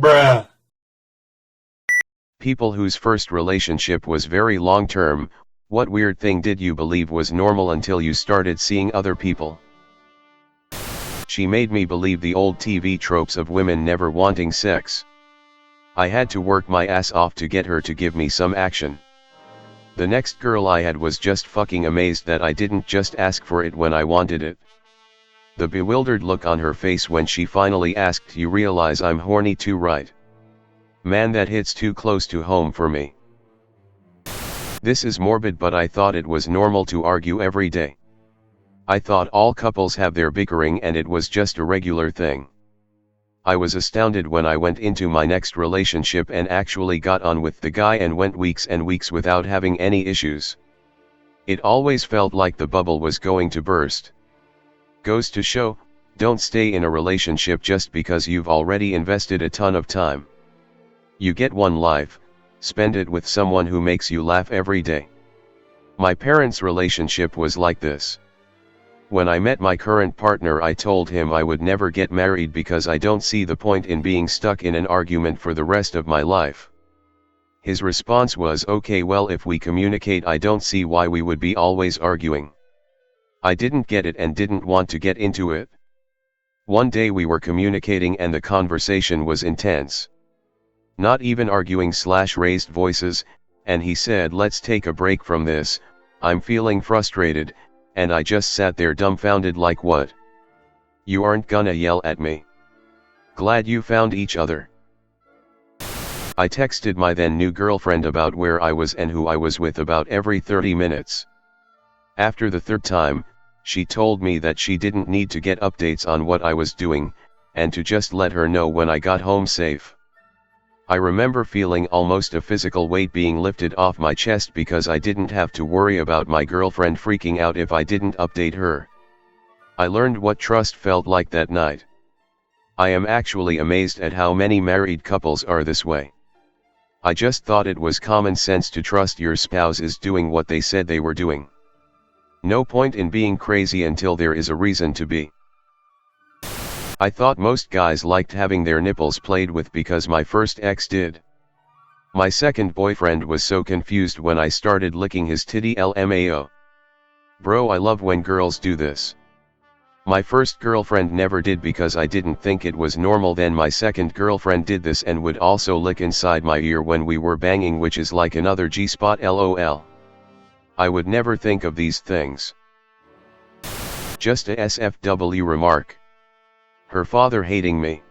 Bruh. People whose first relationship was very long-term, what weird thing did you believe was normal until you started seeing other people? She made me believe the old TV tropes of women never wanting sex. I had to work my ass off to get her to give me some action. The next girl I had was just fucking amazed that I didn't just ask for it when I wanted it. The bewildered look on her face when she finally asked, "You realize I'm horny too, right?" Man, that hits too close to home for me. This is morbid, but I thought it was normal to argue every day. I thought all couples have their bickering and it was just a regular thing. I was astounded when I went into my next relationship and actually got on with the guy and went weeks and weeks without having any issues. It always felt like the bubble was going to burst. Goes to show, don't stay in a relationship just because you've already invested a ton of time. You get one life, spend it with someone who makes you laugh every day. My parents' relationship was like this. When I met my current partner, I told him I would never get married because I don't see the point in being stuck in an argument for the rest of my life. His response was, "Okay, well, if we communicate, I don't see why we would be always arguing." I didn't get it and didn't want to get into it. One day we were communicating and the conversation was intense. Not even arguing/raised voices, and he said, "Let's take a break from this, I'm feeling frustrated," and I just sat there dumbfounded like, "What? You aren't gonna yell at me? Glad you found each other." I texted my then new girlfriend about where I was and who I was with about every 30 minutes. After the third time, she told me that she didn't need to get updates on what I was doing, and to just let her know when I got home safe. I remember feeling almost a physical weight being lifted off my chest because I didn't have to worry about my girlfriend freaking out if I didn't update her. I learned what trust felt like that night. I am actually amazed at how many married couples are this way. I just thought it was common sense to trust your spouse is doing what they said they were doing. No point in being crazy until there is a reason to be. I thought most guys liked having their nipples played with because my first ex did. My second boyfriend was so confused when I started licking his titty. LMAO. Bro, I love when girls do this. My first girlfriend never did because I didn't think it was normal. Then my second girlfriend did this and would also lick inside my ear when we were banging, which is like another G-spot. LOL. I would never think of these things. Just a SFW remark. Her father hating me.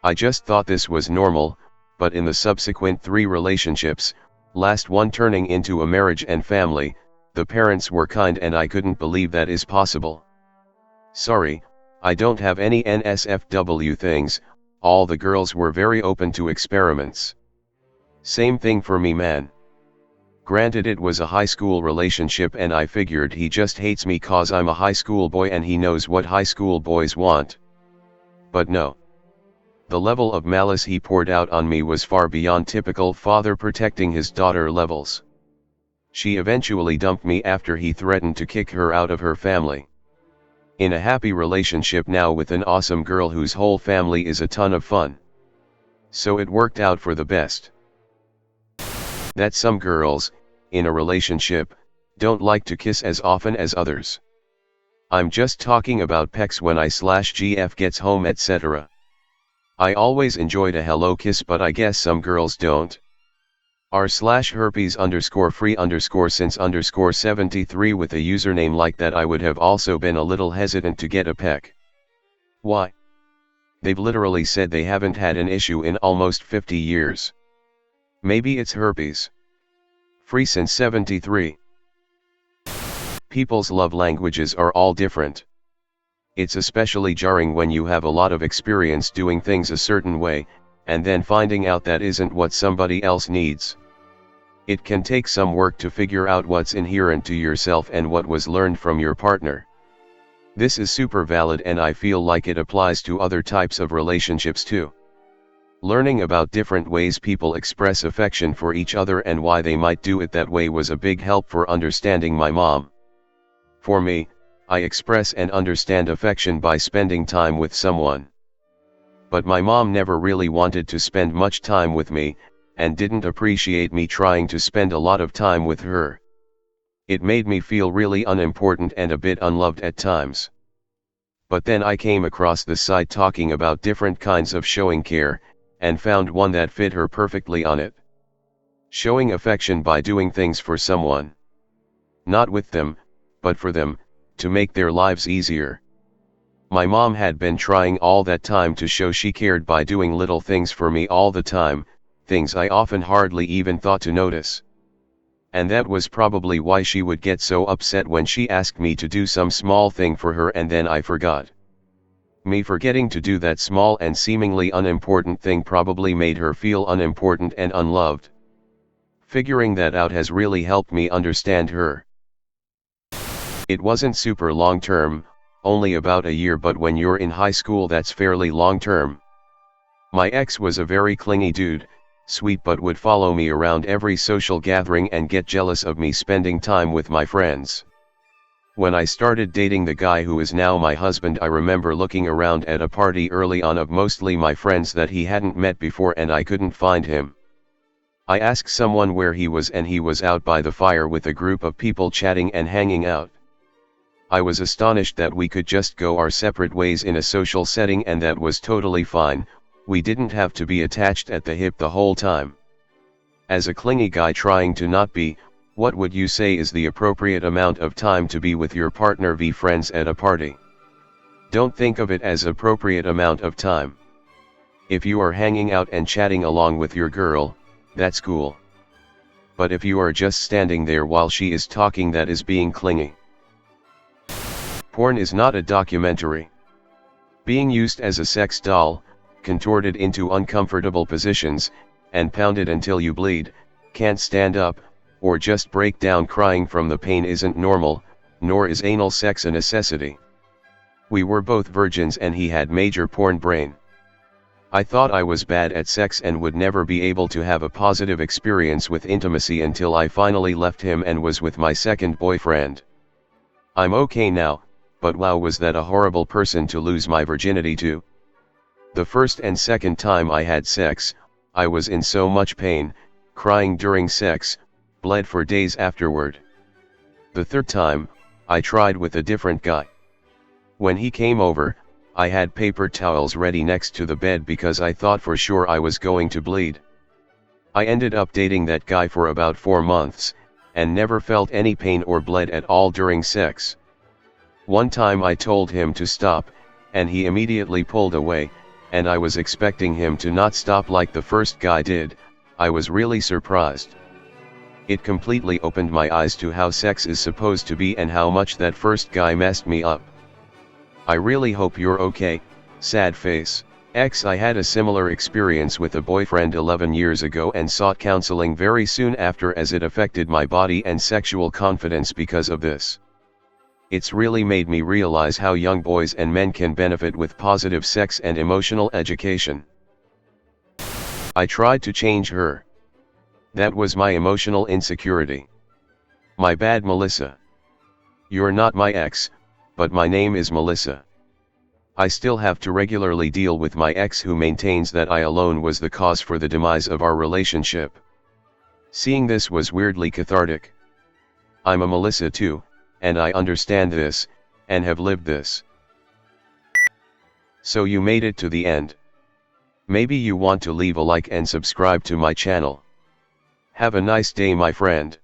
I just thought this was normal, but in the subsequent 3 relationships, last one turning into a marriage and family, the parents were kind and I couldn't believe that is possible. Sorry, I don't have any NSFW things, all the girls were very open to experiments. Same thing for me, man. Granted, it was a high school relationship and I figured he just hates me cause I'm a high school boy and he knows what high school boys want. But no. The level of malice he poured out on me was far beyond typical father protecting his daughter levels. She eventually dumped me after he threatened to kick her out of her family. In a happy relationship now with an awesome girl whose whole family is a ton of fun. So it worked out for the best. That some girls, in a relationship, don't like to kiss as often as others. I'm just talking about pecs when I/GF gets home, etc. I always enjoyed a hello kiss, but I guess some girls don't. r/herpes_free_since_73 with a username like that I would have also been a little hesitant to get a peck. Why? They've literally said they haven't had an issue in almost 50 years. Maybe it's herpes. Free since 73. People's love languages are all different. It's especially jarring when you have a lot of experience doing things a certain way, and then finding out that isn't what somebody else needs. It can take some work to figure out what's inherent to yourself and what was learned from your partner. This is super valid and I feel like it applies to other types of relationships too. Learning about different ways people express affection for each other and why they might do it that way was a big help for understanding my mom. For me, I express and understand affection by spending time with someone. But my mom never really wanted to spend much time with me, and didn't appreciate me trying to spend a lot of time with her. It made me feel really unimportant and a bit unloved at times. But then I came across the site talking about different kinds of showing care, and found one that fit her perfectly on it. Showing affection by doing things for someone. Not with them, but for them, to make their lives easier. My mom had been trying all that time to show she cared by doing little things for me all the time, things I often hardly even thought to notice. And that was probably why she would get so upset when she asked me to do some small thing for her and then I forgot. Me forgetting to do that small and seemingly unimportant thing probably made her feel unimportant and unloved. Figuring that out has really helped me understand her. It wasn't super long term, only about a year, but when you're in high school that's fairly long term. My ex was a very clingy dude, sweet, but would follow me around every social gathering and get jealous of me spending time with my friends. When I started dating the guy who is now my husband, I remember looking around at a party early on of mostly my friends that he hadn't met before and I couldn't find him. I asked someone where he was and he was out by the fire with a group of people chatting and hanging out. I was astonished that we could just go our separate ways in a social setting and that was totally fine. We didn't have to be attached at the hip the whole time. As a clingy guy trying to not be, what would you say is the appropriate amount of time to be with your partner v friends at a party? Don't think of it as appropriate amount of time. If you are hanging out and chatting along with your girl, that's cool. But if you are just standing there while she is talking, that is being clingy. Porn is not a documentary. Being used as a sex doll, contorted into uncomfortable positions, and pounded until you bleed, can't stand up, or just break down crying from the pain isn't normal, nor is anal sex a necessity. We were both virgins and he had major porn brain. I thought I was bad at sex and would never be able to have a positive experience with intimacy until I finally left him and was with my second boyfriend. I'm okay now, but wow, was that a horrible person to lose my virginity to. The first and second time I had sex, I was in so much pain, crying during sex, bled for days afterward. The third time, I tried with a different guy. When he came over, I had paper towels ready next to the bed because I thought for sure I was going to bleed. I ended up dating that guy for about 4 months, and never felt any pain or bled at all during sex. One time I told him to stop, and he immediately pulled away, and I was expecting him to not stop like the first guy did. I was really surprised. It completely opened my eyes to how sex is supposed to be and how much that first guy messed me up. I really hope you're okay, sad face. I had a similar experience with a boyfriend 11 years ago and sought counseling very soon after as it affected my body and sexual confidence because of this. It's really made me realize how young boys and men can benefit with positive sex and emotional education. I tried to change her. That was my emotional insecurity. My bad, Melissa. You're not my ex, but my name is Melissa. I still have to regularly deal with my ex who maintains that I alone was the cause for the demise of our relationship. Seeing this was weirdly cathartic. I'm a Melissa too, and I understand this, and have lived this. So you made it to the end. Maybe you want to leave a like and subscribe to my channel. Have a nice day, my friend.